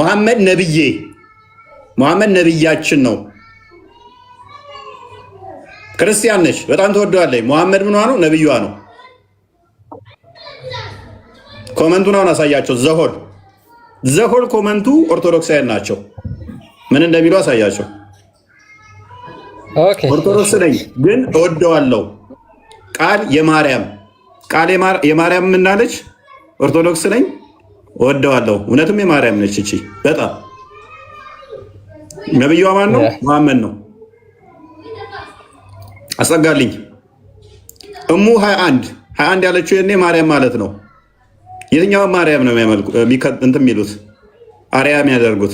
ሙሐመድ ነብዬ፣ ሙሐመድ ነብያችን ነው። ክርስቲያን ነች፣ በጣም ትወደዋለች። ሙሐመድ ምኗ ነው? ነብዩዋ ነው። ኮመንቱን አሁን አሳያቸው። ዘሆል ኮመንቱ ኦርቶዶክሳውያን ናቸው። ምን እንደሚሉ አሳያቸው። ኦርቶዶክስ ነኝ ግን እወደዋለሁ። ቃል የማርያም ምናለች? ኦርቶዶክስ ነኝ እወደዋለሁ። እውነትም የማርያም ነች። እቺ በጣም ነብዩዋ ማን ነው? መሐመድ ነው። አስጠጋልኝ። እሙ 21 ያለችው የኔ ማርያም ማለት ነው። የትኛው ማርያም ነው የሚያመልኩ እንትን የሚሉት አርያ የሚያደርጉት?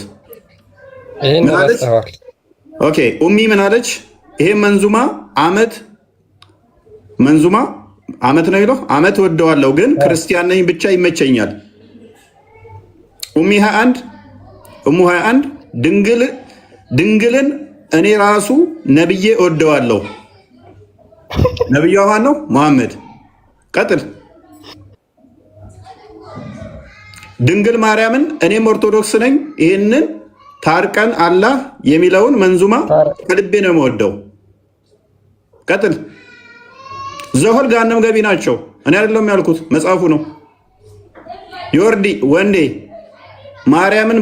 ኦኬ ኡሚ ምን አለች? ይሄ መንዙማ አመት ነው ይለው። አመት ወደዋለሁ ግን ክርስቲያን ነኝ ብቻ ይመቸኛል። ኡሚ 21 ድንግልን እኔ ራሱ ነብዬ ወደዋለሁ። ነብዩ ማን ነው? መሐመድ። ቀጥል። ድንግል ማርያምን እኔም ኦርቶዶክስ ነኝ ይህንን ታርቀን አላህ የሚለውን መንዙማ ከልቤ ነው የምወደው። ቀጥል። ዘሆል ገሃነም ገቢ ናቸው። እኔ አይደለም ያልኩት መጽሐፉ ነው። ዮርዲ ወንዴ ማርያምን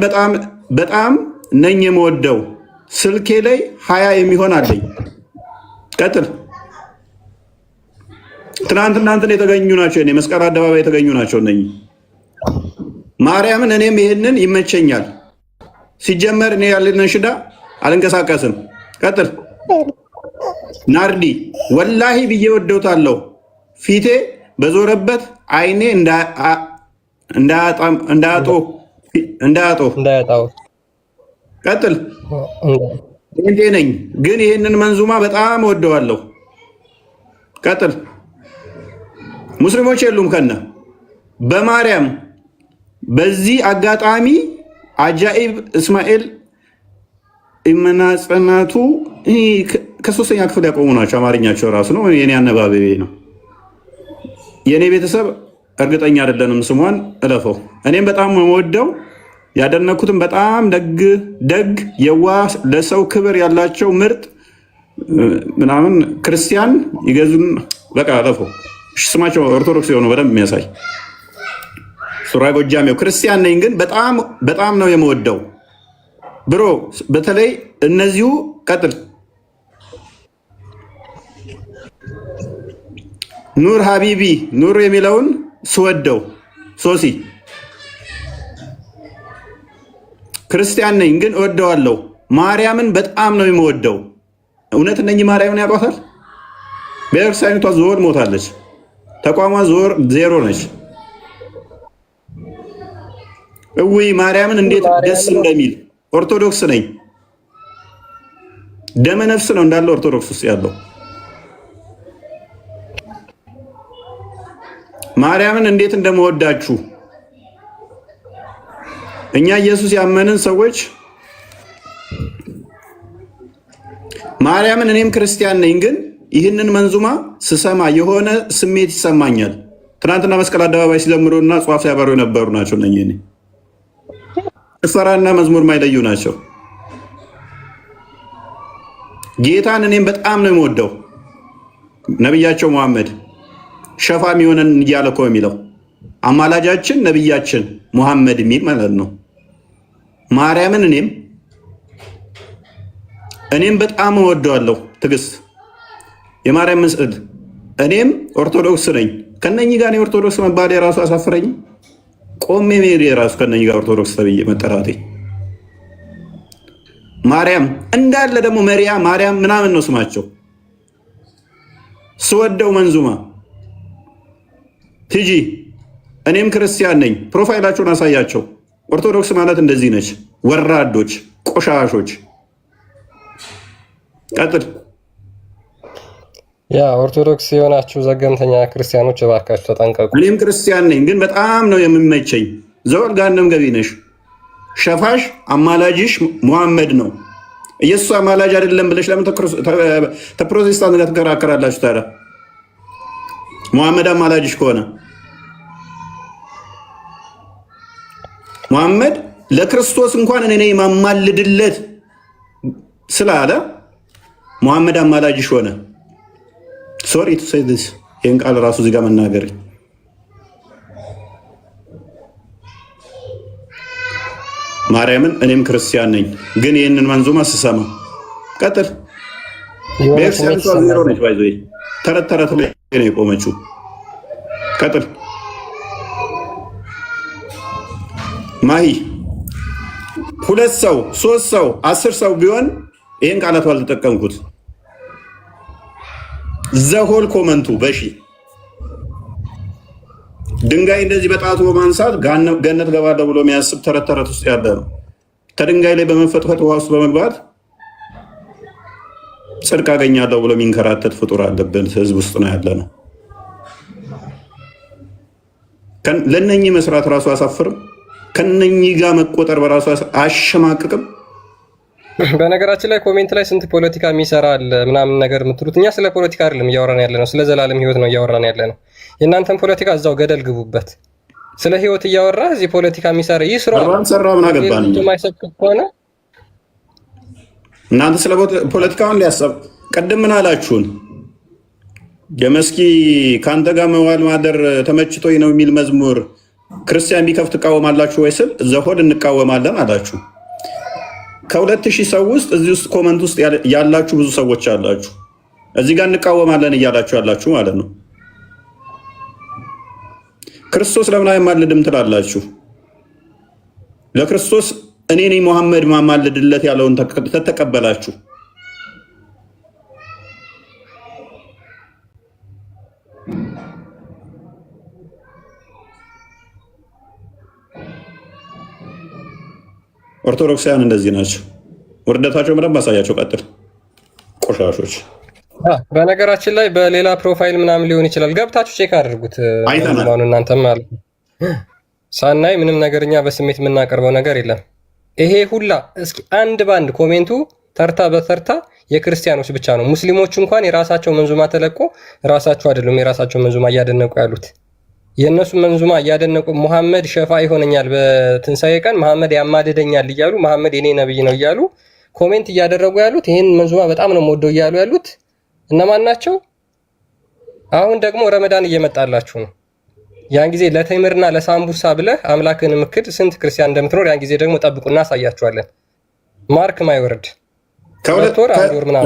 በጣም ነኝ የምወደው። ስልኬ ላይ 20 የሚሆን አለኝ። ቀጥል። ትናንትና የተገኙ ናቸው። እኔ መስቀል አደባባይ የተገኙ ናቸው። እነኚህ ማርያምን እኔም ይሄንን ይመቸኛል። ሲጀመር እኔ ያለን ሽዳ አልንቀሳቀስም። ቀጥል። ናርዲ ወላሂ ብዬ ወደውታለሁ። ፊቴ በዞረበት አይኔ እንዳያጠው። ቀጥል። እንዴ ነኝ ግን ይሄንን መንዙማ በጣም ወደዋለሁ። ቀጥል። ሙስሊሞች የሉም ከነ በማርያም በዚህ አጋጣሚ አጃኢብ እስማኤል ኢመናጽናቱ ከሶስተኛ ክፍል ያቆሙ ናቸው። አማርኛቸው ራሱ ነው። የኔ አነባበቤ ነው። የኔ ቤተሰብ እርግጠኛ አይደለንም። ስሟን እለፈው። እኔም በጣም የምወደው ያደነኩትም በጣም ደግ የዋህ ለሰው ክብር ያላቸው ምርጥ ምናምን ክርስቲያን ይገዙን። በቃ እለፈው። ስማቸው ኦርቶዶክስ የሆኑ በደንብ የሚያሳይ ሱራ ጎጃሜው ክርስቲያን ነኝ ግን በጣም ነው የምወደው ብሮ። በተለይ እነዚሁ ቀጥል። ኑር ሀቢቢ ኑር የሚለውን ስወደው። ሶሲ ክርስቲያን ነኝ ግን እወደዋለሁ። ማርያምን በጣም ነው የምወደው። እውነት እነኚህ ማርያምን ያውቋታል? ቤተክርስቲያኒቷ ዞር ሞታለች። ተቋሟ ዞር 0 ነች። እውይ ማርያምን እንዴት ደስ እንደሚል። ኦርቶዶክስ ነኝ። ደመ ነፍስ ነው እንዳለ ኦርቶዶክስ ውስጥ ያለው። ማርያምን እንዴት እንደመወዳችሁ እኛ ኢየሱስ ያመንን ሰዎች ማርያምን እኔም ክርስቲያን ነኝ ግን ይህንን መንዙማ ስሰማ የሆነ ስሜት ይሰማኛል። ትናንትና መስቀል አደባባይ ሲዘምሩና ጽዋፍ ሲያበሩ የነበሩ ናቸው። እኔ ጭፈራና መዝሙር ማይለዩ ናቸው። ጌታን እኔም በጣም ነው የምወደው። ነብያቸው መሐመድ ሸፋም የሆነን እያለ እኮ የሚለው አማላጃችን ነብያችን መሐመድ የሚል ማለት ነው። ማርያምን እኔም በጣም እወደዋለሁ። ትግስት የማርያም ምስል እኔም ኦርቶዶክስ ነኝ። ከነኚህ ጋር ኦርቶዶክስ መባል የራሱ አሳፍረኝ። ቆሜ ሜሪ የራሱ ከነኚህ ጋር ኦርቶዶክስ ተብዬ መጠራቴ። ማርያም እንዳለ ደግሞ ማርያም ምናምን ነው ስማቸው። ስወደው መንዙማ ቲጂ እኔም ክርስቲያን ነኝ። ፕሮፋይላቸውን አሳያቸው። ኦርቶዶክስ ማለት እንደዚህ ነች። ወራዶች፣ ቆሻሾች። ቀጥል። ያ ኦርቶዶክስ የሆናችሁ ዘገምተኛ ክርስቲያኖች እባካችሁ ተጠንቀቁ። እኔም ክርስቲያን ነኝ ግን በጣም ነው የሚመቸኝ። ዘወል ገሃነም ገቢ ነሽ። ሸፋሽ አማላጅሽ ሙሐመድ ነው። ኢየሱስ አማላጅ አይደለም ብለሽ ለምን ተፕሮቴስታንት ጋር ትከራከራላችሁ ታዲያ? ሙሐመድ አማላጅሽ ከሆነ ሙሐመድ ለክርስቶስ እንኳን እኔ ነኝ ማማልድለት ስላለ ሙሐመድ አማላጅሽ ሆነ። ሶሪ ቱ ሴይ ዲስ ይህን ቃል ራሱ እዚህ ጋር መናገር ማርያምን እኔም ክርስቲያን ነኝ፣ ግን ይህንን መንዙማ ስሰማ ቀጥል ዜሮ ነች ባይዞ ተረት ተረት ላይ ነው የቆመችው። ቀጥል ማሂ 2 ሰው 3 ሰው 10 ሰው ቢሆን ይህን ቃላት ባልተጠቀምኩት ዘሆል ኮመንቱ በሺ ድንጋይ እንደዚህ በጣቱ በማንሳት ገነት ገባለሁ ብሎ የሚያስብ ተረት ተረት ውስጥ ያለ ነው። ከድንጋይ ላይ በመፈጥፈጥ ውሃ ውስጥ በመግባት ጽድቅ አገኛለሁ ብሎ የሚንከራተት ፍጡር አለብን ህዝብ ውስጥ ነው ያለ ነው። ለነኚህ መስራት ራሱ አሳፍርም። ከነኚህ ጋር መቆጠር በራሱ አሸማቅቅም። በነገራችን ላይ ኮሜንት ላይ ስንት ፖለቲካ የሚሰራ አለ ምናምን ነገር የምትሉት፣ እኛ ስለ ፖለቲካ አይደለም እያወራን ያለ ነው፣ ስለ ዘላለም ህይወት ነው እያወራን ያለ ነው። የእናንተን ፖለቲካ እዛው ገደል ግቡበት። ስለ ህይወት እያወራ እዚህ ፖለቲካ የሚሰራ ይህ ስራ ምን አገባን ከሆነ እናንተ ስለ ፖለቲካውን ሊያሰብ ቅድም ምን አላችሁን? የመስኪ ከአንተ ጋር መዋል ማደር ተመችቶኝ ነው የሚል መዝሙር ክርስቲያን ቢከፍት ትቃወማላችሁ ወይ ስል ዘሆድ እንቃወማለን አላችሁ። ከ2000 ሰው ውስጥ እዚህ ውስጥ ኮመንት ውስጥ ያላችሁ ብዙ ሰዎች አላችሁ። እዚህ ጋር እንቃወማለን እያላችሁ ያላችሁ ማለት ነው። ክርስቶስ ለምን አይማልድም ትላላችሁ? ለክርስቶስ እኔ ነኝ መሐመድ ማማልድለት ያለውን ተቀበላችሁ። ኦርቶዶክሳውያን እንደዚህ ናቸው። ውርደታቸው በደንብ አሳያቸው። ቀጥል ቆሻሾች። በነገራችን ላይ በሌላ ፕሮፋይል ምናምን ሊሆን ይችላል፣ ገብታችሁ ቼክ አድርጉት። እናንተም ማለት ሳናይ ምንም ነገርኛ በስሜት የምናቀርበው ነገር የለም። ይሄ ሁላ እስኪ አንድ ባንድ ኮሜንቱ ተርታ በተርታ የክርስቲያኖች ብቻ ነው። ሙስሊሞቹ እንኳን የራሳቸው መንዙማ ተለቆ ራሳቸው አይደሉም የራሳቸው መንዙማ እያደነቁ ያሉት። የእነሱ መንዙማ እያደነቁ መሐመድ ሸፋ ይሆነኛል በትንሳኤ ቀን፣ መሐመድ ያማድደኛል እያሉ መሐመድ የኔ ነብይ ነው እያሉ ኮሜንት እያደረጉ ያሉት፣ ይህን መንዙማ በጣም ነው የምወደው እያሉ ያሉት እነማን ናቸው? አሁን ደግሞ ረመዳን እየመጣላችሁ ነው። ያን ጊዜ ለተምርና ለሳምቡሳ ብለህ አምላክን ምክድ ስንት ክርስቲያን እንደምትኖር ያን ጊዜ ደግሞ ጠብቁና አሳያችኋለን። ማርክ ማይወርድ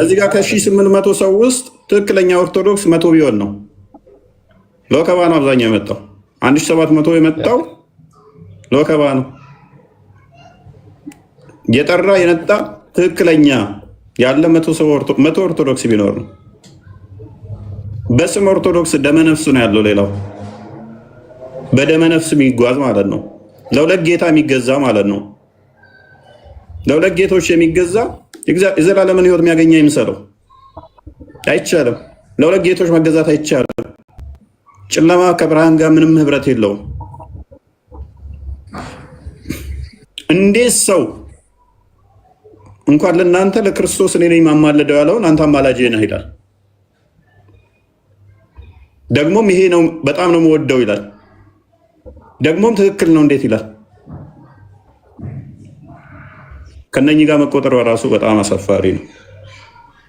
እዚህ ጋር ከ1800 ሰው ውስጥ ትክክለኛ ኦርቶዶክስ 100 ቢሆን ነው። ሎከባ ነው አብዛኛው የመጣው። 1700 የመጣው ሎከባ ነው። የጠራ የነጣ ትክክለኛ ያለ 100 ኦርቶዶክስ ቢኖር ነው። በስም ኦርቶዶክስ ደመነፍስ ነው ያለው። ሌላው በደመነፍስ የሚጓዝ ማለት ነው። ለሁለት ጌታ የሚገዛ ማለት ነው። ለሁለት ጌቶች የሚገዛ የዘላለምን ሕይወት የሚያገኘ ይምሰለው። አይቻልም። ለሁለት ጌቶች መገዛት አይቻልም። ጨለማ ከብርሃን ጋር ምንም ህብረት የለውም። እንዴት ሰው እንኳን ለእናንተ ለክርስቶስ እኔ ነኝ ማማለደው ያለውን አንተ አማላጅ ነህ ይላል። ደግሞም ይሄ ነው በጣም ነው የምወደው ይላል። ደግሞም ትክክል ነው እንዴት ይላል። ከነኚህ ጋር መቆጠር በራሱ በጣም አሳፋሪ ነው።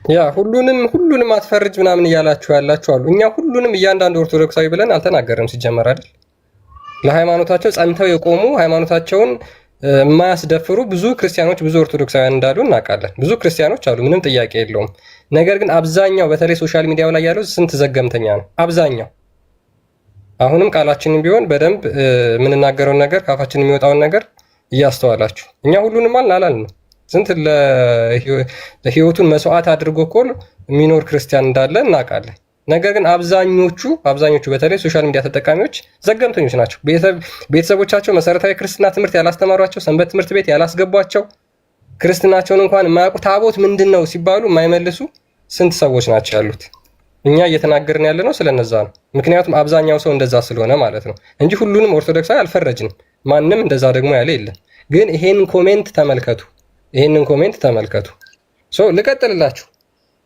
ያ ሁሉንም አትፈርጅ ምናምን እያላችሁ ያላችሁ አሉ። እኛ ሁሉንም እያንዳንዱ ኦርቶዶክሳዊ ብለን አልተናገርም ሲጀመር አይደል። ለሃይማኖታቸው ጸንተው የቆሙ ሃይማኖታቸውን የማያስደፍሩ ብዙ ክርስቲያኖች ብዙ ኦርቶዶክሳውያን እንዳሉ እናውቃለን። ብዙ ክርስቲያኖች አሉ፣ ምንም ጥያቄ የለውም። ነገር ግን አብዛኛው በተለይ ሶሻል ሚዲያው ላይ ያለው ስንት ዘገምተኛ ነው አብዛኛው። አሁንም ቃላችንን ቢሆን በደንብ የምንናገረውን ነገር ካፋችን የሚወጣውን ነገር እያስተዋላችሁ እኛ ሁሉንም አላልንም። ስንት ለህይወቱን መስዋዕት አድርጎ እኮ የሚኖር ክርስቲያን እንዳለ እናውቃለን። ነገር ግን አብዛኞቹ በተለይ ሶሻል ሚዲያ ተጠቃሚዎች ዘገምተኞች ናቸው። ቤተሰቦቻቸው መሰረታዊ ክርስትና ትምህርት ያላስተማሯቸው፣ ሰንበት ትምህርት ቤት ያላስገቧቸው፣ ክርስትናቸውን እንኳን የማያውቁ፣ ታቦት ምንድን ነው ሲባሉ የማይመልሱ ስንት ሰዎች ናቸው ያሉት። እኛ እየተናገርን ያለ ነው ስለነዛ ነው። ምክንያቱም አብዛኛው ሰው እንደዛ ስለሆነ ማለት ነው እንጂ ሁሉንም ኦርቶዶክሳዊ አልፈረጅንም። ማንም እንደዛ ደግሞ ያለ የለም። ግን ይሄንን ኮሜንት ተመልከቱ። ልቀጥልላችሁ።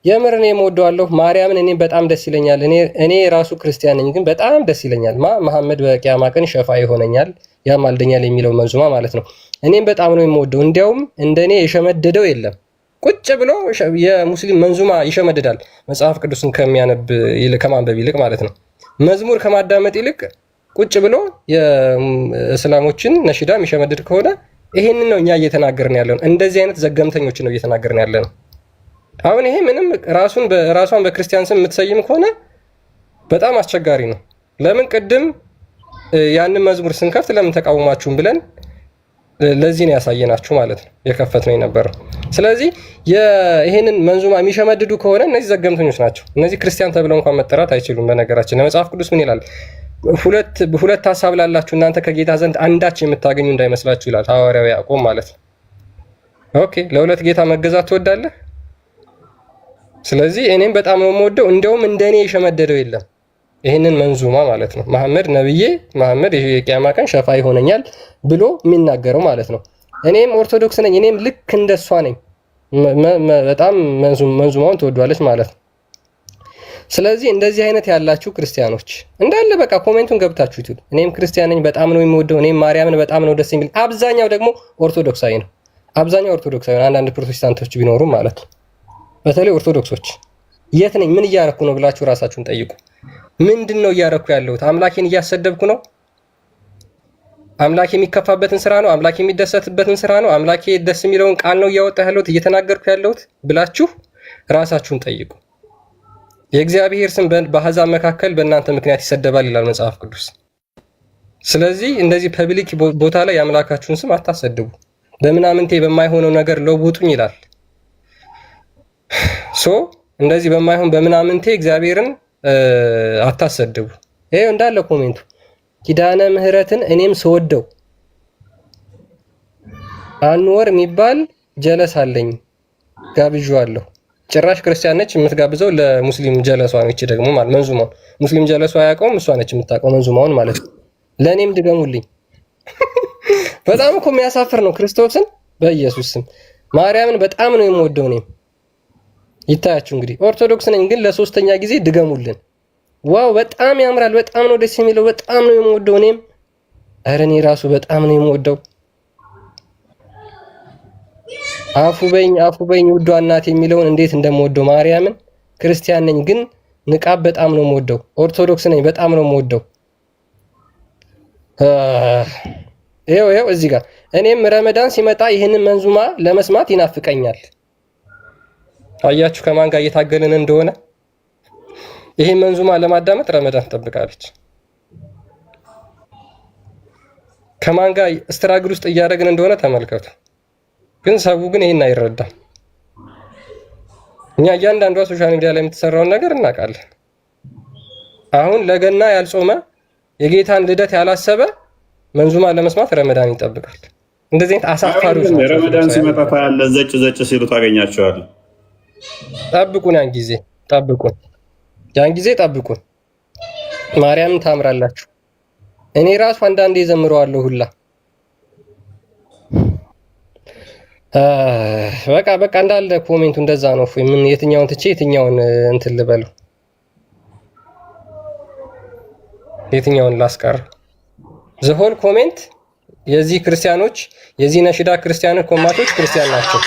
የምር እኔ እወደዋለሁ ማርያምን። እኔ በጣም ደስ ይለኛል። እኔ ራሱ ክርስቲያን ነኝ፣ ግን በጣም ደስ ይለኛል። መሐመድ በቂያማ ቀን ሸፋ ይሆነኛል ያማልደኛል የሚለው መንዙማ ማለት ነው። እኔም በጣም ነው የምወደው። እንዲያውም እንደኔ የሸመደደው የለም። ቁጭ ብሎ የሙስሊም መንዙማ ይሸመድዳል መጽሐፍ ቅዱስን ከማንበብ ይልቅ ማለት ነው። መዝሙር ከማዳመጥ ይልቅ ቁጭ ብሎ የእስላሞችን ነሽዳ የሚሸመድድ ከሆነ ይሄንን ነው እኛ እየተናገርን ያለ ነው። እንደዚህ አይነት ዘገምተኞችን ነው እየተናገርን ያለ ነው። አሁን ይሄ ምንም ራሷን በክርስቲያን ስም የምትሰይም ከሆነ በጣም አስቸጋሪ ነው። ለምን ቅድም ያንን መዝሙር ስንከፍት ለምን ተቃውማችሁም ብለን ለዚህ ነው ያሳየናችሁ ማለት ነው፣ የከፈት ነው የነበረው። ስለዚህ ይሄንን መንዙማ የሚሸመድዱ ከሆነ እነዚህ ዘገምተኞች ናቸው። እነዚህ ክርስቲያን ተብለው እንኳን መጠራት አይችሉም። በነገራችን ለመጽሐፍ ቅዱስ ምን ይላል? ሁለት ሀሳብ ላላችሁ እናንተ ከጌታ ዘንድ አንዳች የምታገኙ እንዳይመስላችሁ ይላል ሐዋርያው ያዕቆብ ማለት ነው። ኦኬ፣ ለሁለት ጌታ መገዛት ትወዳለህ? ስለዚህ እኔም በጣም ነው የምወደው። እንደውም እንደኔ የሸመደደው የለም ይህንን መንዙማ ማለት ነው። መሐመድ ነብዬ፣ መሐመድ የቂያማ ቀን ሸፋ ይሆነኛል ብሎ የሚናገረው ማለት ነው። እኔም ኦርቶዶክስ ነኝ፣ እኔም ልክ እንደሷ ነኝ። በጣም መንዙማውን ትወዷለች ማለት ነው። ስለዚህ እንደዚህ አይነት ያላችሁ ክርስቲያኖች እንዳለ በቃ ኮሜንቱን ገብታችሁ ይሁን። እኔም ክርስቲያን ነኝ፣ በጣም ነው የምወደው፣ እኔም ማርያምን በጣም ነው ደስ የሚል። አብዛኛው ደግሞ ኦርቶዶክሳዊ ነው። አብዛኛው ኦርቶዶክሳዊ ነው። አንዳንድ ፕሮቴስታንቶች ቢኖሩም ማለት ነው። በተለይ ኦርቶዶክሶች የት ነኝ ምን እያረኩ ነው ብላችሁ ራሳችሁን ጠይቁ። ምንድን ነው እያረኩ ያለሁት? አምላኬን እያሰደብኩ ነው? አምላኬ የሚከፋበትን ስራ ነው? አምላኬ የሚደሰትበትን ስራ ነው? አምላኬ ደስ የሚለውን ቃል ነው እያወጣ ያለሁት እየተናገርኩ ያለሁት ብላችሁ ራሳችሁን ጠይቁ። የእግዚአብሔር ስም በአሕዛብ መካከል በእናንተ ምክንያት ይሰደባል ይላል መጽሐፍ ቅዱስ። ስለዚህ እንደዚህ ፐብሊክ ቦታ ላይ የአምላካችሁን ስም አታሰድቡ። በምናምንቴ በማይሆነው ነገር ለውጡኝ ይላል። እንደዚህ በማይሆን በምናምንቴ እግዚአብሔርን አታሰድቡ። ይሄው እንዳለ ኮሜንቱ ኪዳነ ምህረትን እኔም ስወደው አንወር የሚባል ጀለስ አለኝ ጋብዣዋለሁ። ጭራሽ ክርስቲያን ነች የምትጋብዘው ለሙስሊም ጀለሷ ነው። እቺ ደግሞ ማለት መንዙማው ሙስሊም ጀለሷ አያውቀውም፣ እሷ ነች የምታውቀው መንዙማውን ማለት ነው። ለእኔም ድገሙልኝ። በጣም እኮ የሚያሳፍር ነው። ክርስቶስን በኢየሱስ ስም ማርያምን በጣም ነው የምወደው እኔም። ይታያችሁ እንግዲህ ኦርቶዶክስ ነኝ ግን ለሶስተኛ ጊዜ ድገሙልን። ዋው በጣም ያምራል፣ በጣም ነው ደስ የሚለው፣ በጣም ነው የምወደው እኔም። ኧረ እኔ ራሱ በጣም ነው የምወደው። አፉ በኝ ውዷ እናት የሚለውን እንዴት እንደምወደው ማርያምን። ክርስቲያን ነኝ ግን ንቃብ በጣም ነው የምወደው። ኦርቶዶክስ ነኝ በጣም ነው የምወደው። ይኸው እዚህ ጋር እኔም ረመዳን ሲመጣ ይህንን መንዙማ ለመስማት ይናፍቀኛል። አያችሁ ከማን ጋር እየታገልን እንደሆነ። ይሄን መንዙማ ለማዳመጥ ረመዳን ትጠብቃለች። ከማን ጋር ስትራግል ውስጥ እያደረግን እንደሆነ ተመልከቱ። ግን ሰው ግን ይሄን አይረዳም። እኛ እያንዳንዷ ሶሻል ሚዲያ ላይ የምትሰራውን ነገር እናውቃለን። አሁን ለገና ያልጾመ የጌታን ልደት ያላሰበ መንዙማ ለመስማት ረመዳን ይጠብቃል። እንደዚህ አይነት አሳፋሪዎች ናቸው። ረመዳን ሲመጣ ታያለ ዘጭ ሲሉ ታገኛቸዋለህ። ጠብቁን፣ ያን ጊዜ ጠብቁን። ማርያምን ታምራላችሁ። እኔ ራሱ አንዳንዴ ዘምረዋለሁ ሁላ። በቃ እንዳለ ኮሜንቱ እንደዛ ነው። ምን የትኛውን ትቼ የትኛውን እንትን ልበለው? የትኛውን ላስቀር? ዘሆል ኮሜንት የዚህ ክርስቲያኖች የዚህ ነሽዳ ክርስቲያኖች ኮማቶች ክርስቲያን ናቸው።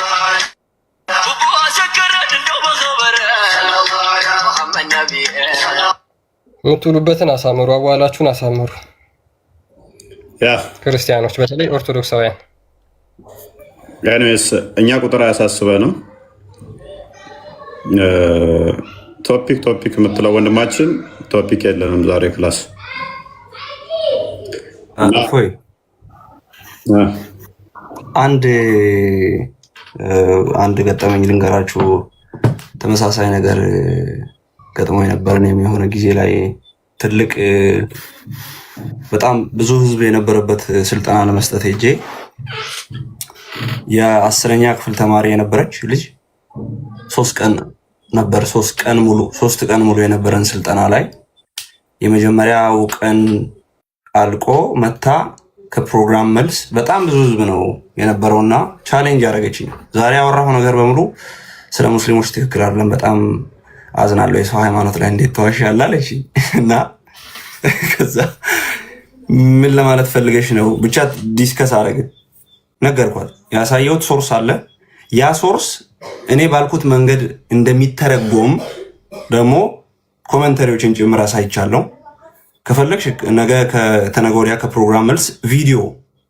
የምትውሉበትን አሳምሩ፣ አቧላችሁን አሳምሩ። ክርስቲያኖች በተለይ ኦርቶዶክሳውያን። ያኔስ እኛ ቁጥር አያሳስበንም። ቶፒክ የምትለው ወንድማችን ቶፒክ የለንም ዛሬ ክላስ። እፎይ አንድ ገጠመኝ ልንገራችሁ። ተመሳሳይ ነገር ገጥሞ የነበረን የሆነ ጊዜ ላይ ትልቅ በጣም ብዙ ህዝብ የነበረበት ስልጠና ለመስጠት ሄጄ የ10ኛ ክፍል ተማሪ የነበረች ልጅ 3 ቀን ሙሉ የነበረን ስልጠና ላይ የመጀመሪያው ቀን አልቆ መታ ከፕሮግራም መልስ በጣም ብዙ ህዝብ ነው የነበረውና ቻሌንጅ ያደረገችኝ። ዛሬ ያወራው ነገር በሙሉ ስለ ሙስሊሞች ትክክል አይደለም፣ በጣም አዝናለሁ፣ የሰው ሃይማኖት ላይ እንዴት ተዋሻለህ አለችኝ። እና ከዛ ምን ለማለት ፈልገሽ ነው? ብቻ ዲስከስ አደረግን፣ ነገርኳት። ያሳየሁት ሶርስ አለ። ያ ሶርስ እኔ ባልኩት መንገድ እንደሚተረጎም ደግሞ ኮመንተሪዎችን ጭምር አሳይቻለሁ። ከፈለግሽ ነገ ከተነገ ወዲያ ከፕሮግራም መልስ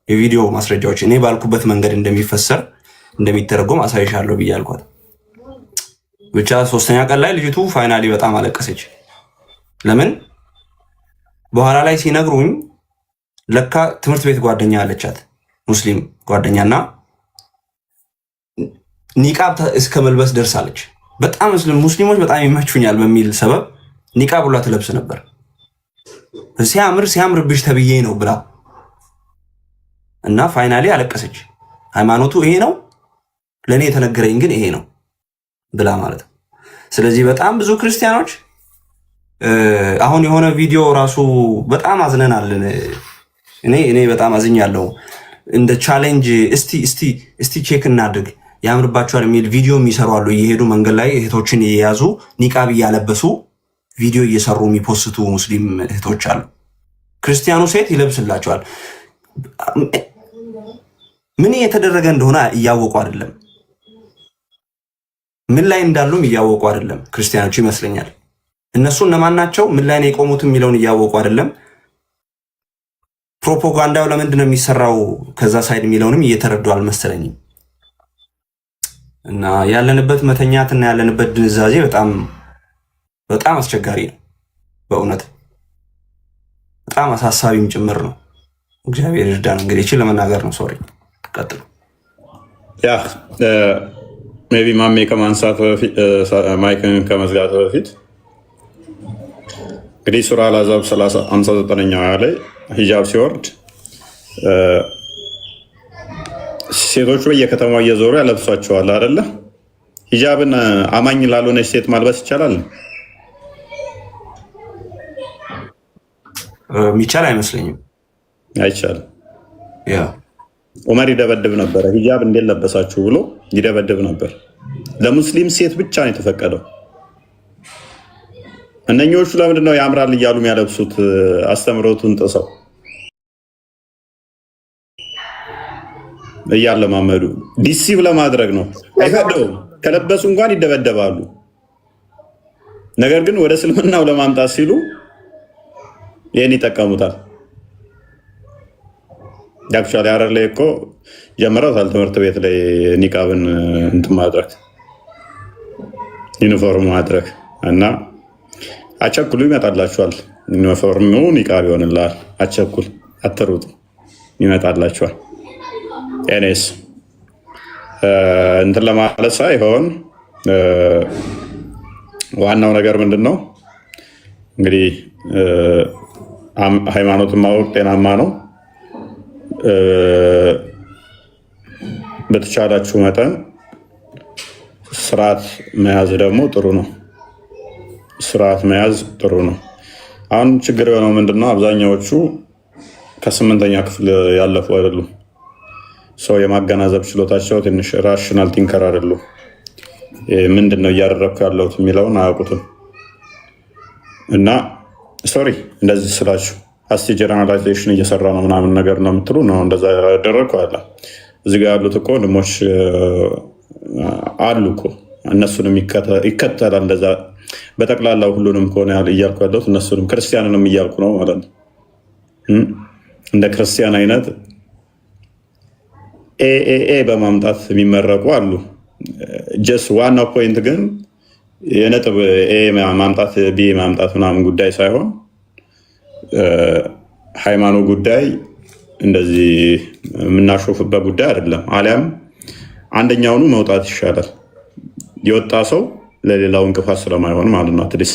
የቪዲዮ ማስረጃዎች እኔ ባልኩበት መንገድ እንደሚፈሰር እንደሚተረጎም አሳይሻለሁ ብዬ አልኳት። ብቻ ሶስተኛ ቀን ላይ ልጅቱ ፋይናሊ በጣም አለቀሰች። ለምን በኋላ ላይ ሲነግሩኝ ለካ ትምህርት ቤት ጓደኛ አለቻት፣ ሙስሊም ጓደኛና ኒቃብ እስከ መልበስ ደርሳለች። በጣም ሙስሊሞች በጣም ይመቹኛል በሚል ሰበብ ኒቃብ ሁላ ትለብስ ነበር። ሲያምርብሽ ተብዬ ነው ብላ እና ፋይናሊ አለቀሰች። ሃይማኖቱ ይሄ ነው ለእኔ የተነገረኝ ግን ይሄ ነው ብላ ማለት ነው። ስለዚህ በጣም ብዙ ክርስቲያኖች አሁን የሆነ ቪዲዮ ራሱ በጣም አዝነናል። እኔ በጣም አዝኛለሁ። እንደ ቻሌንጅ እስቲ ቼክ እናድርግ ያምርባቸዋል የሚል ቪዲዮ የሚሰሩ አሉ። እየሄዱ መንገድ ላይ እህቶችን እየያዙ ኒቃብ እያለበሱ ቪዲዮ እየሰሩ የሚፖስቱ ሙስሊም እህቶች አሉ። ክርስቲያኑ ሴት ይለብስላቸዋል። ምን የተደረገ እንደሆነ እያወቁ አይደለም፣ ምን ላይ እንዳሉም እያወቁ አይደለም። ክርስቲያኖች ይመስለኛል እነሱ እነማን ናቸው ምን ላይ ነው የቆሙት የሚለውን እያወቁ አይደለም። ፕሮፓጋንዳው ለምንድን ነው የሚሰራው ከዛ ሳይድ የሚለውንም እየተረዱ አልመሰለኝም። እና ያለንበት መተኛትና ያለንበት ድንዛዜ በጣም አስቸጋሪ ነው። በእውነት በጣም አሳሳቢም ጭምር ነው። እግዚአብሔር ይርዳን። እንግዲህ እቺ ለመናገር ነው። ሶሪ ቀጥሉ። ያ ሜቢ ማሜ ከማንሳት በፊት ማይክን ከመዝጋት በፊት እንግዲህ ሱራ አልአሕዛብ 59ኛው ላይ ሂጃብ ሲወርድ ሴቶቹ በየከተማው እየዞሩ ያለብሷቸዋል አይደለ? ሂጃብን አማኝ ላልሆነች ሴት ማልበስ ይቻላል? የሚቻል አይመስለኝም። አይቻልም። ዑመር ይደበድብ ነበረ። ሂጃብ እንዴት ለበሳችሁ ብሎ ይደበድብ ነበር። ለሙስሊም ሴት ብቻ ነው የተፈቀደው። እነኞቹ ለምንድን ነው ያምራል እያሉ የሚያለብሱት? አስተምሮቱን ጥሰው እያለማመዱ ዲሲቭ ለማድረግ ነው። አይፈቅደውም። ከለበሱ እንኳን ይደበደባሉ። ነገር ግን ወደ እስልምናው ለማምጣት ሲሉ ይህን ይጠቀሙታል። ያክቹዋሊ ሐረር ላይ እኮ ጀምረውታል ትምህርት ቤት ላይ ኒቃብን እንትን ማድረግ ዩኒፎርም ማድረግ እና አቸኩሉ ይመጣላችኋል። ዩኒፎርሙ ኒቃብ ይሆንልሃል። አቸኩል፣ አትሩጥ፣ ይመጣላችኋል። ኤኔስ እንትን ለማለት ሳይሆን ዋናው ነገር ምንድን ነው እንግዲህ ሃይማኖትን ማወቅ ጤናማ ነው። በተቻላችሁ መጠን ስርዓት መያዝ ደግሞ ጥሩ ነው። ስርዓት መያዝ ጥሩ ነው። አሁን ችግር የሆነው ምንድነው? አብዛኛዎቹ ከ8ኛ ክፍል ያለፉ አይደሉም። ሰው የማገናዘብ ችሎታቸው ትንሽ ራሽናል ቲንከር አይደሉም። ምንድን ነው እያደረግኩ ያለሁት የሚለውን አያውቁትም። እና ሶሪ እንደዚህ ስላችሁ አስቲ ጀነራላይዜሽን እየሰራ ነው ምናምን ነገር ነው የምትሉ ነው እንደዛ ያደረግኩ አለ። እዚህ ጋር ያሉት እኮ ወንድሞች አሉ እኮ እነሱንም ይከተላል። እንደዛ በጠቅላላው ሁሉንም ከሆነ እያልኩ ያለሁት እነሱንም ክርስቲያንንም እያልኩ ነው ማለት ነው። እንደ ክርስቲያን አይነት ኤኤኤ በማምጣት የሚመረቁ አሉ። ጀስት ዋናው ፖይንት ግን የነጥብ ኤ ማምጣት ቢ ማምጣት ምናምን ጉዳይ ሳይሆን ሃይማኖት ጉዳይ እንደዚህ የምናሾፍበት ጉዳይ አይደለም። አሊያም አንደኛውኑ መውጣት ይሻላል። የወጣ ሰው ለሌላው እንቅፋት ስለማይሆን ማለት ነው። አትሊስ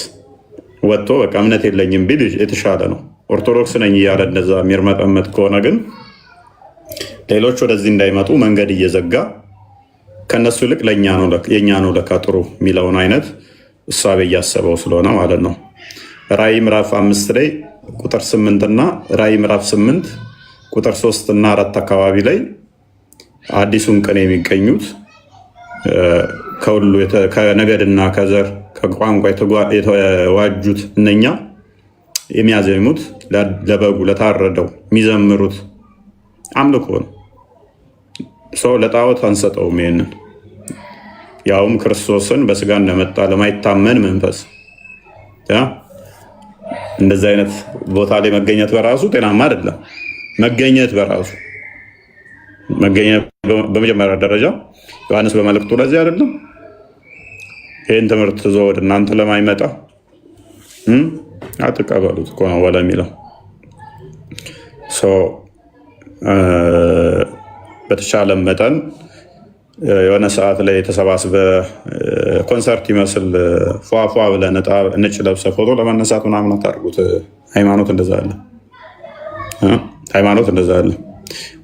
ወጥቶ በቃ እምነት የለኝም ቢል የተሻለ ነው። ኦርቶዶክስ ነኝ እያለ እንደዛ የሚርመጠመጥ ከሆነ ግን ሌሎች ወደዚህ እንዳይመጡ መንገድ እየዘጋ ከነሱ ይልቅ የኛ ነው ለካ ጥሩ የሚለውን አይነት እሳቤ እያሰበው ስለሆነ ማለት ነው። ራዕይ ምዕራፍ 5 ላይ ቁጥር 8 እና ራዕይ ምዕራፍ 8 ቁጥር 3 እና 4 አካባቢ ላይ አዲሱን ቀን የሚገኙት ከሁሉ ከነገድና ከዘር ከቋንቋ የተዋጁት እነኛ የሚያዜሙት ለበጉ ለታረደው የሚዘምሩት አምልኮ ነው። ሰው ለጣዖት አንሰጠውም። ይሄንን ያውም ክርስቶስን በስጋ እንደመጣ ለማይታመን መንፈስ እንደዚህ አይነት ቦታ ላይ መገኘት በራሱ ጤናማ አይደለም። መገኘት በራሱ መገኘት በመጀመሪያ ደረጃ ዮሐንስ በመልእክቱ ለዚህ አይደለም ይህን ትምህርት ዞ ወደ እናንተ ለማይመጣ አትቀበሉት እኮ ነው ወለ የሚለው በተቻለ መጠን የሆነ ሰዓት ላይ ተሰባስበ ኮንሰርት ይመስል ፏፏ ብለህ ነጭ ለብሰ ፎቶ ለመነሳት ምናምን አታድርጉት። ሃይማኖት እንደዛ አለ። ሃይማኖት እንደዛ አለ።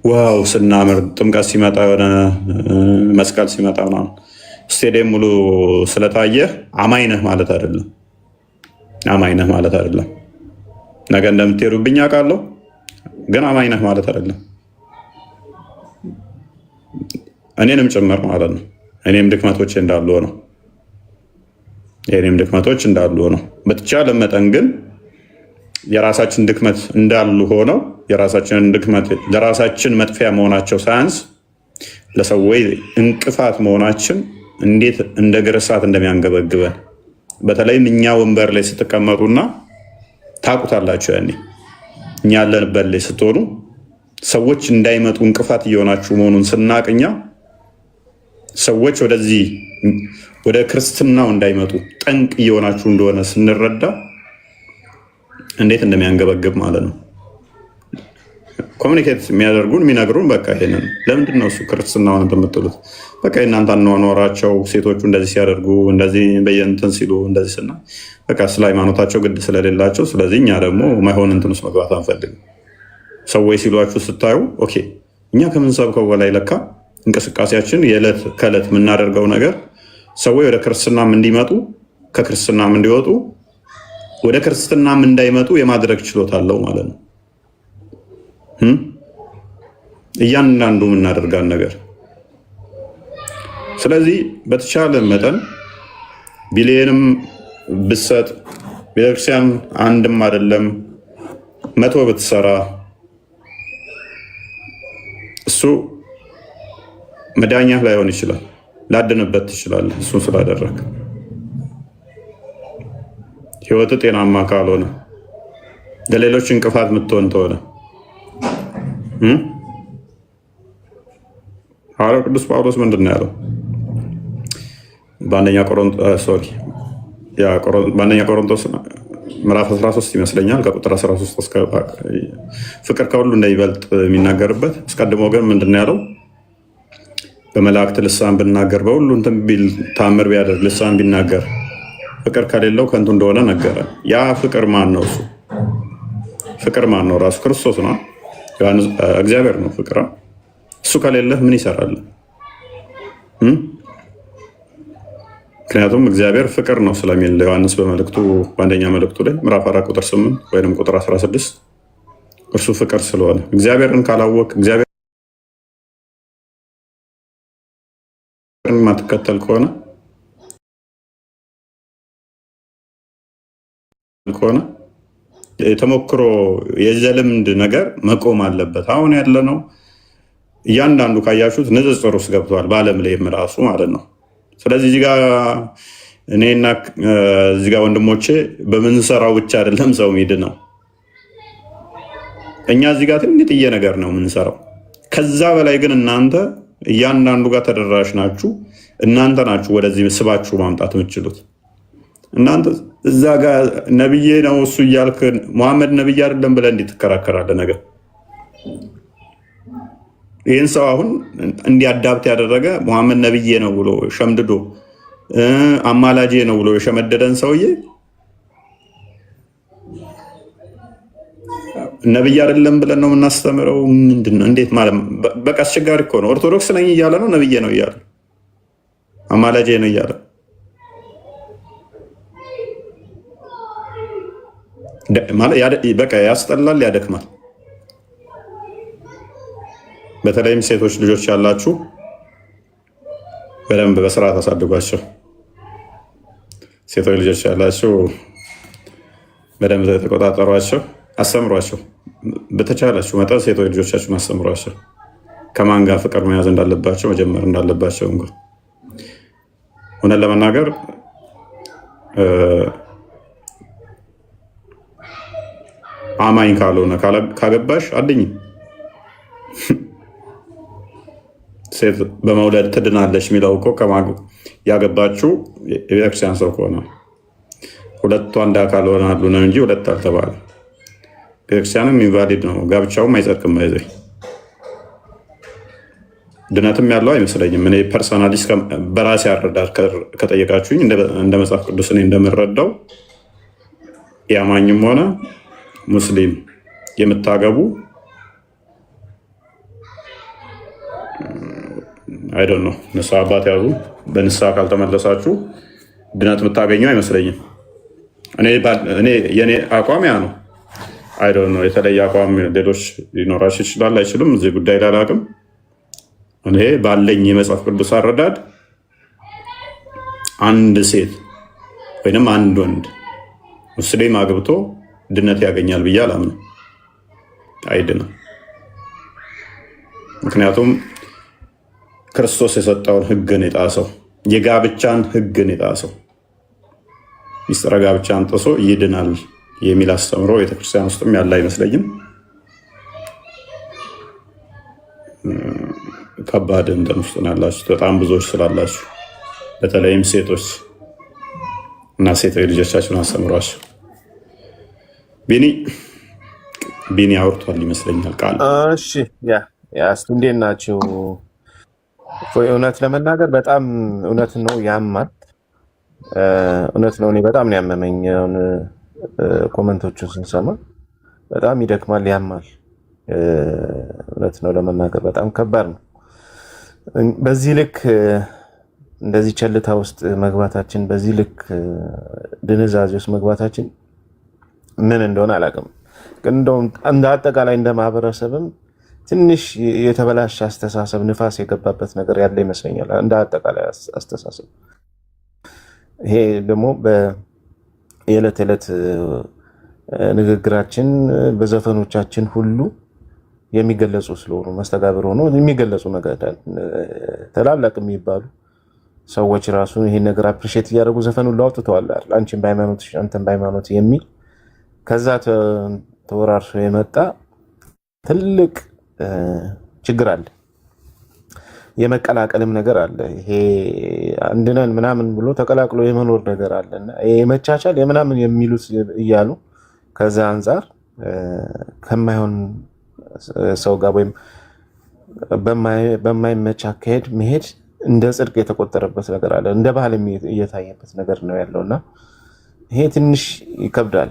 ዋው ስናምር ጥምቀት ሲመጣ የሆነ መስቀል ሲመጣ ምናምን ስቴዲየም ሙሉ ስለታየ አማኝ ነህ ማለት አይደለም። አማኝ ነህ ማለት አይደለም። ነገ እንደምትሄዱብኝ አውቃለሁ፣ ግን አማኝ ነህ ማለት አይደለም። እኔንም ጭምር ማለት ነው። እኔም ድክመቶች እንዳሉ ነው። የእኔም ድክመቶች እንዳሉ ነው። በተቻለ መጠን ግን የራሳችን ድክመት እንዳሉ ሆነው የራሳችንን ድክመት ለራሳችን መጥፊያ መሆናቸው ሳያንስ ለሰዎች እንቅፋት መሆናችን እንዴት እንደ እግር እሳት እንደሚያንገበግበን በተለይም እኛ ወንበር ላይ ስትቀመጡና ታውቁታላችሁ። ያኔ እኛ ያለንበት ላይ ስትሆኑ ሰዎች እንዳይመጡ እንቅፋት እየሆናችሁ መሆኑን ስናቅኛ ሰዎች ወደዚህ ወደ ክርስትናው እንዳይመጡ ጠንቅ እየሆናችሁ እንደሆነ ስንረዳ እንዴት እንደሚያንገበግብ ማለት ነው። ኮሚኒኬት የሚያደርጉን የሚነግሩን በቃ ይሄንን ለምንድን ነው እሱ ክርስትናውን የምትሉት? በቃ የእናንተ አኗኗራቸው ሴቶቹ እንደዚህ ሲያደርጉ እንደዚህ በየእንትን ሲሉ እንደዚህ ስና በቃ ስለ ሃይማኖታቸው ግድ ስለሌላቸው፣ ስለዚህ እኛ ደግሞ ማይሆን እንትን ውስጥ መግባት አንፈልግም። ሰዎች ሲሏችሁ ስታዩ ኦኬ እኛ ከምንሰብከው በላይ ለካ እንቅስቃሴያችን የዕለት ከዕለት የምናደርገው ነገር ሰዎች ወደ ክርስትናም እንዲመጡ ከክርስትናም እንዲወጡ ወደ ክርስትናም እንዳይመጡ የማድረግ ችሎታ አለው ማለት ነው። እያንዳንዱ የምናደርጋን ነገር። ስለዚህ በተቻለ መጠን ቢሊየንም ብሰጥ ቤተክርስቲያን አንድም አይደለም 100 ብትሰራ እሱ መዳኛ ላይሆን ይችላል። ላድንበት ትችላለህ። እሱን ስላደረግ ህይወት ጤናማ ካልሆነ ለሌሎች እንቅፋት የምትሆን ተሆነ ሐዋርያው ቅዱስ ጳውሎስ ምንድን ነው ያለው? በአንደኛ ቆሮንቶስ ምዕራፍ 13 ይመስለኛል ከቁጥር 13 እስከ ፍቅር ከሁሉ እንደሚበልጥ የሚናገርበት አስቀድሞ ግን ምንድን ነው ያለው? በመላእክት ልሳን ብናገር በሁሉ እንትን ቢል ታምር ቢያደርግ ልሳን ቢናገር ፍቅር ከሌለው ከንቱ እንደሆነ ነገረ። ያ ፍቅር ማን ነው? እሱ ፍቅር ማን ነው? ራሱ ክርስቶስ ነው። እግዚአብሔር ነው ፍቅር። እሱ ከሌለህ ምን ይሰራል? ምክንያቱም እግዚአብሔር ፍቅር ነው ስለሚል ዮሐንስ በመልእክቱ በአንደኛ መልእክቱ ላይ ምዕራፍ 4 ቁጥር 8 ወይም ቁጥር 16 እርሱ ፍቅር ስለሆነ እግዚአብሔርን ካላወቅ እግዚአብሔርን ማትከተል ከሆነ የተሞክሮ የዘልምድ ነገር መቆም አለበት። አሁን ያለ ነው እያንዳንዱ ካያችሁት ንጽጽር ውስጥ ገብተዋል፣ በዓለም ላይም ራሱ ማለት ነው። ስለዚህ እዚህ ጋር እኔና እዚህ ጋር ወንድሞቼ በምንሰራው ብቻ አይደለም ሰው ሚድ ነው። እኛ እዚህ ጋር ትንጥዬ ነገር ነው የምንሰራው። ከዛ በላይ ግን እናንተ እያንዳንዱ ጋር ተደራሽ ናችሁ። እናንተ ናችሁ ወደዚህ ስባችሁ ማምጣት የምትችሉት። እናንተ እዛ ጋር ነብዬ ነው እሱ እያልክ መሐመድ ነብይ አይደለም ብለህ እንዴት ትከራከራለህ? ነገር ይህን ሰው አሁን እንዲያዳብት ያደረገ መሐመድ ነብዬ ነው ብሎ ሸምድዶ አማላጄ ነው ብሎ የሸመደደን ሰውዬ ነብይ አይደለም ብለን ነው የምናስተምረው? ምንድን ነው? እንዴት ማለት? በቃ አስቸጋሪ እኮ ነው። ኦርቶዶክስ ነኝ እያለ ነው ነብዬ ነው እያለ አማላጄ ነው እያለ በቃ ያስጠላል፣ ያደክማል። በተለይም ሴቶች ልጆች ያላችሁ በደንብ በስርዓት አሳድጓቸው። ሴቶች ልጆች ያላችሁ በደንብ ተቆጣጠሯቸው፣ አስተምሯቸው። በተቻላችሁ መጠን ሴቶች ልጆቻችሁን አስተምሯቸው። ከማን ጋር ፍቅር መያዝ እንዳለባቸው መጀመር እንዳለባቸው እንኳ ሆነን ለመናገር አማኝ ካልሆነ ካገባሽ አድኝ። ሴት በመውለድ ትድናለች የሚለው እኮ ያገባችው የቤተክርስቲያን ሰው ከሆነ ሁለቱ አንድ አካል ሆናሉ ነው እንጂ ሁለት አልተባለ። ቤተክርስቲያንም ኢንቫሊድ ነው፣ ጋብቻውም አይጸድቅም። ይዘ ድነትም ያለው አይመስለኝም። እኔ ፐርሰናሊ በራሴ አረዳድ ከጠየቃችሁኝ እንደ መጽሐፍ ቅዱስ እኔ እንደምረዳው የአማኝም ሆነ ሙስሊም የምታገቡ አይዶን ነው ንስሐ አባት ያዙ። በንስሐ ካልተመለሳችሁ ድነት የምታገኘው አይመስለኝም። የኔ አቋም ያ ነው። አይዶን ነው የተለየ አቋም ሌሎች ሊኖራችሁ ይችላል፣ አይችልም። እዚህ ጉዳይ ላይ አላውቅም። እኔ ባለኝ የመጽሐፍ ቅዱስ አረዳድ አንድ ሴት ወይንም አንድ ወንድ ሙስሊም አግብቶ ድነት ያገኛል ብዬ አላምንም። አይድንም። ምክንያቱም ክርስቶስ የሰጠውን ሕግን የጣሰው የጋብቻን ሕግን የጣሰው ሚስጥረ ጋብቻን ጥሶ ይድናል የሚል አስተምሮ ቤተክርስቲያን ውስጥም ያለ አይመስለኝም። ከባድ እንትን ውስጥ ነው ያላችሁ በጣም ብዙዎች ስላላችሁ፣ በተለይም ሴቶች እና ሴቶች ልጆቻችሁን አስተምሯቸው። ቢኒ አውርቷል ይመስለኛል ቃል። እሺ እስኪ እንዴት ናችሁ? እውነት ለመናገር በጣም እውነት ነው፣ ያማል። እውነት ነው። እኔ በጣም ነው ያመመኝ። ኮመንቶቹን ስንሰማ በጣም ይደክማል፣ ያማል። እውነት ነው ለመናገር በጣም ከባድ ነው። በዚህ ልክ እንደዚህ ቸልታ ውስጥ መግባታችን፣ በዚህ ልክ ድንዛዜ ውስጥ መግባታችን ምን እንደሆነ አላውቅም። ግን እንደውም እንደ አጠቃላይ እንደ ማህበረሰብም ትንሽ የተበላሸ አስተሳሰብ ንፋስ የገባበት ነገር ያለ ይመስለኛል። እንደ አጠቃላይ አስተሳሰብ ይሄ ደግሞ የዕለት ዕለት ንግግራችን በዘፈኖቻችን ሁሉ የሚገለጹ ስለሆኑ መስተጋብር ሆኖ የሚገለጹ ነገር ታላላቅ የሚባሉ ሰዎች ራሱ ይሄን ነገር አፕሪሼት እያደረጉ ዘፈን ሁሉ አውጥተዋል። አንቺን በሃይማኖትሽ አንተን በሃይማኖት የሚል ከዛ ተወራርሶ የመጣ ትልቅ ችግር አለ። የመቀላቀልም ነገር አለ። ይሄ አንድነን ምናምን ብሎ ተቀላቅሎ የመኖር ነገር አለና የመቻቻል የምናምን የሚሉት እያሉ ከዛ አንጻር ከማይሆን ሰው ጋር ወይም በማይመች አካሄድ መሄድ እንደ ጽድቅ የተቆጠረበት ነገር አለ። እንደ ባህል እየታየበት ነገር ነው ያለውና ይሄ ትንሽ ይከብዳል።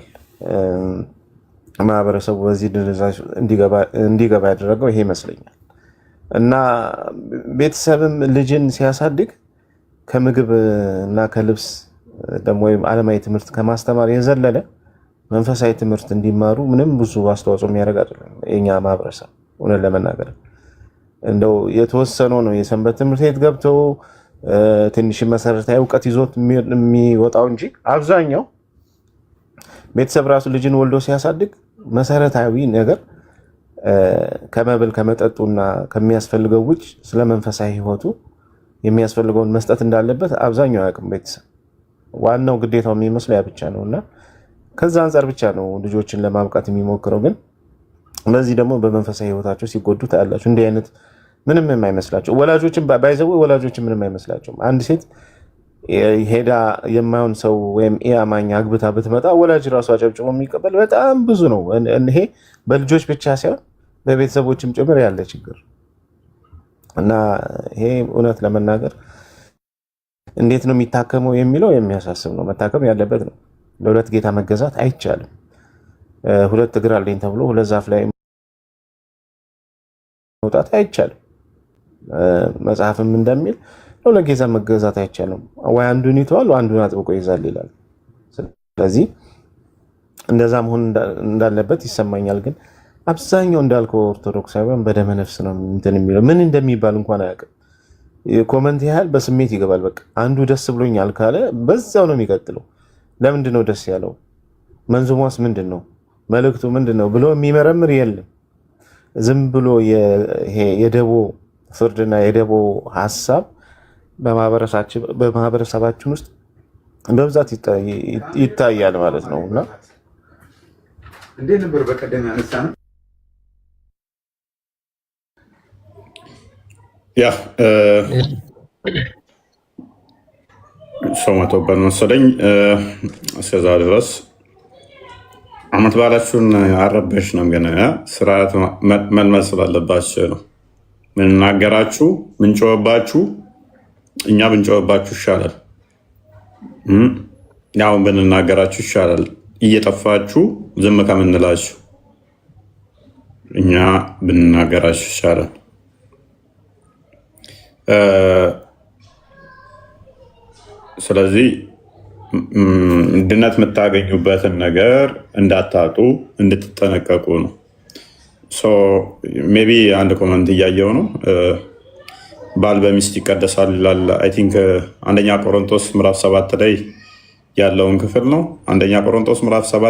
ማህበረሰቡ በዚህ ድንዛዥ እንዲገባ ያደረገው ይሄ ይመስለኛል። እና ቤተሰብም ልጅን ሲያሳድግ ከምግብ እና ከልብስ ደግሞ ወይም ዓለማዊ ትምህርት ከማስተማር የዘለለ መንፈሳዊ ትምህርት እንዲማሩ ምንም ብዙ አስተዋጽኦ የሚያደርግ አይደለም የኛ ማህበረሰብ። እውነት ለመናገር እንደው የተወሰነው ነው የሰንበት ትምህርት ቤት ገብተው ትንሽ መሰረታዊ እውቀት ይዞት የሚወጣው እንጂ አብዛኛው ቤተሰብ ራሱ ልጅን ወልዶ ሲያሳድግ መሰረታዊ ነገር ከመብል ከመጠጡና ከሚያስፈልገው ውጭ ስለ መንፈሳዊ ሕይወቱ የሚያስፈልገውን መስጠት እንዳለበት አብዛኛው አያውቅም ቤተሰብ። ዋናው ግዴታው የሚመስለው ያ ብቻ ነውና ከዛ አንጻር ብቻ ነው ልጆችን ለማብቃት የሚሞክረው። ግን በዚህ ደግሞ በመንፈሳዊ ሕይወታቸው ሲጎዱ ታያላችሁ። እንዲህ አይነት ምንም የማይመስላቸው ወላጆችን ባይዘው ወላጆችን ምንም አይመስላቸውም። አንድ ሴት ሄዳ የማይሆን ሰው ወይም ኢአማኝ አግብታ ብትመጣ ወላጅ ራሱ አጨብጭቦ የሚቀበል በጣም ብዙ ነው። ይሄ በልጆች ብቻ ሳይሆን በቤተሰቦችም ጭምር ያለ ችግር እና ይሄ እውነት ለመናገር እንዴት ነው የሚታከመው የሚለው የሚያሳስብ ነው። መታከም ያለበት ነው። ለሁለት ጌታ መገዛት አይቻልም። ሁለት እግር አለኝ ተብሎ ሁለት ዛፍ ላይ መውጣት አይቻልም። መጽሐፍም እንደሚል ለሁለት ጌታ መገዛት አይቻልም። ወይ አንዱን ይተዋል አንዱን አጥብቆ ይዛል ይላል። ስለዚህ እንደዛ መሆን እንዳለበት ይሰማኛል። ግን አብዛኛው እንዳልከው ኦርቶዶክሳውያን በደመ ነፍስ ነው እንትን የሚለው ምን እንደሚባል እንኳን አያውቅም። ኮመንት ያህል በስሜት ይገባል። በቃ አንዱ ደስ ብሎኛል ካለ በዛው ነው የሚቀጥለው። ለምንድን ነው ደስ ያለው? መንዙሟስ ምንድን ነው? መልእክቱ ምንድን ነው ብሎ የሚመረምር የለም። ዝም ብሎ የደቦ ፍርድና የደቦ ሀሳብ በማህበረሰባችን ውስጥ በብዛት ይታያል ማለት ነው። እና እንዴት ነበር በቀደም ያነሳ ነው ያ ሰው መቶበት መሰለኝ። እስከዛ ድረስ አመት በዓላችሁን አረበሽ ነው፣ ግን ስርዓት መልመድ ስላለባችሁ ነው ምንናገራችሁ። ምንጮህባችሁ እኛ ብንጮህባችሁ ይሻላል። ያውን ብንናገራችሁ ይሻላል። እየጠፋችሁ ዝም ከምንላችሁ እኛ ብንናገራችሁ ይሻላል። ስለዚህ ድነት የምታገኙበትን ነገር እንዳታጡ እንድትጠነቀቁ ነው። ሜይ ቢ አንድ ኮመንት እያየው ነው። ባል በሚስት ይቀደሳል ይላል። አይ ቲንክ አንደኛ ቆሮንቶስ ምዕራፍ 7 ላይ ያለውን ክፍል ነው። አንደኛ ቆሮንቶስ ምዕራፍ 7